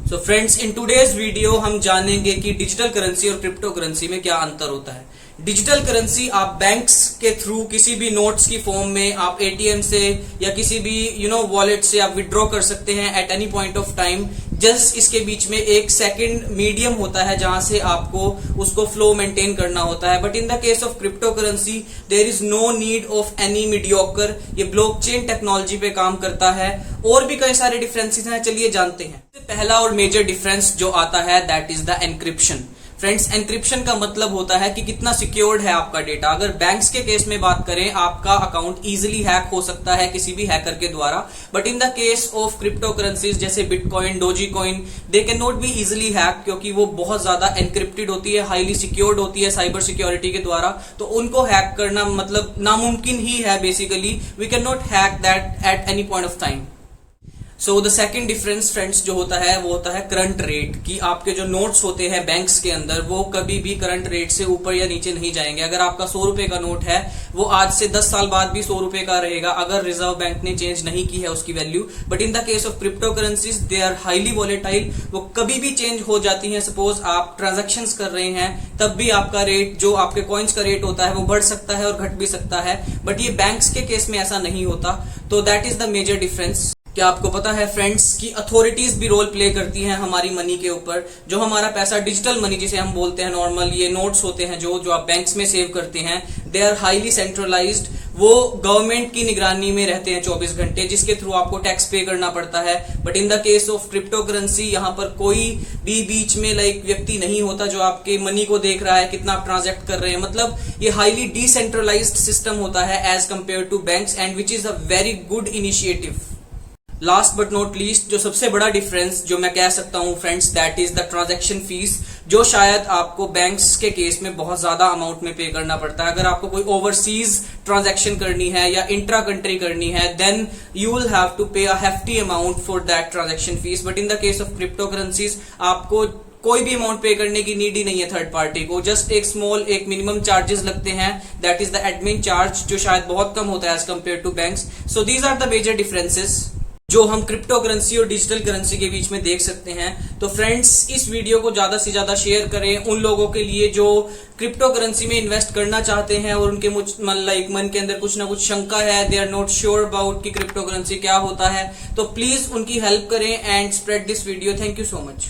So friends, in today's video हम जानेंगे कि डिजिटल करेंसी और क्रिप्टो करेंसी में क्या अंतर होता है। डिजिटल करेंसी आप बैंक्स के थ्रू किसी भी नोट्स की फॉर्म में आप एटीएम से या किसी भी वॉलेट से आप विड्रॉ कर सकते हैं eight any point of time. Just इसके बीच में एक सेकंड मीडियम होता है जहां से आपको उसको फ्लो मेंटेन करना होता है। But in the case of crypto currency there is no need of any mediocre. ये ब्लॉकचेन टेक्नोलॉजी पे काम करता है। और भी कई सारे डिफरेंसेस हैं, चलिए जानते हैं। पहला और मेजर डिफरेंस जो आता है that is the encryption. Friends, encryption का मतलब होता है कि कितना सिक्योर्ड है आपका डेटा। अगर बैंक्स के केस में बात करें, आपका अकाउंट इजीली हैक हो सकता है किसी भी हैकर के द्वारा। But in the case of crypto currencies जैसे Bitcoin, Dogecoin, they can not be easily hack, क्योंकि वो बहुत ज्यादा एनक्रिप्टेड होती है, हाईली सिक्योर्ड होती है साइबर सिक्योरिटी के द्वारा। तो उनको हैक करना मतलब नामुमकिन ही है basically. We can not hack that at any point of time. So the second difference friends जो होता है वो होता है करंट रेट, कि आपके जो नोट्स होते हैं बैंक्स के अंदर वो कभी भी करंट रेट से ऊपर या नीचे नहीं जाएंगे। अगर आपका 100 रुपए का नोट है वो आज से 10 साल बाद भी 100 रुपए का रहेगा, अगर रिजर्व बैंक ने चेंज नहीं की है उसकी value. But in the case of crypto currencies they are highly volatile, वो कभी भी चेंज हो जाती है। सपोज आप ट्रांजेक्शन्स कर रहे हैं तब भी आपका रेट, जो आपके कॉइन्स का रेट होता है, वो बढ़ सकता है और घट भी सकता है। बट ये बैंक्स के केस में ऐसा नहीं होता। तो that is the major difference. क्या आपको पता है फ्रेंड्स कि अथॉरिटीज भी रोल प्ले करती हैं हमारी मनी के ऊपर। जो हमारा पैसा, डिजिटल मनी जिसे हम बोलते हैं, नॉर्मल ये नोट्स होते हैं जो आप बैंक्स में सेव करते हैं, दे आर हाईली सेंट्रलाइज्ड। वो गवर्नमेंट की निगरानी में रहते हैं 24 घंटे, जिसके थ्रू आपको टैक्स पे करना पड़ता है। But in the case of crypto currency यहाँ पर कोई भी बीच में व्यक्ति नहीं होता जो आपके मनी को देख रहा है कितना आप ट्रांजैक्ट कर रहे हैं। मतलब ये हाईली डिसेंट्रलाइज्ड सिस्टम होता है as compare to banks, and which is a very good initiative. Last but not least, जो सबसे बड़ा डिफरेंस जो मैं कह सकता हूं friends, that is the transaction fees, जो शायद आपको बैंक्स के केस में बहुत ज्यादा अमाउंट में पे करना पड़ता है। अगर आपको कोई ओवरसीज ट्रांजैक्शन करनी है या इंट्रा कंट्री करनी है, then you will have to pay a hefty amount for that transaction fees. But in the case of crypto currencies आपको कोई भी अमाउंट पे करने की नीड ही नहीं है थर्ड पार्टी को। जस्ट एक मिनिमम चार्जेस लगते हैं, that is the admin charge, जो शायद बहुत कम होता है as compare to banks. So these are the major differences जो हम क्रिप्टो करेंसी और डिजिटल करेंसी के बीच में देख सकते हैं। तो फ्रेंड्स, इस वीडियो को ज्यादा से ज्यादा शेयर करें उन लोगों के लिए जो क्रिप्टो करेंसी में इन्वेस्ट करना चाहते हैं और उनके मन के अंदर कुछ ना कुछ शंका है, they are not sure about कि क्रिप्टो करेंसी क्या होता है। तो प्लीज उनकी हेल्प करें and spread this video. Thank you so much.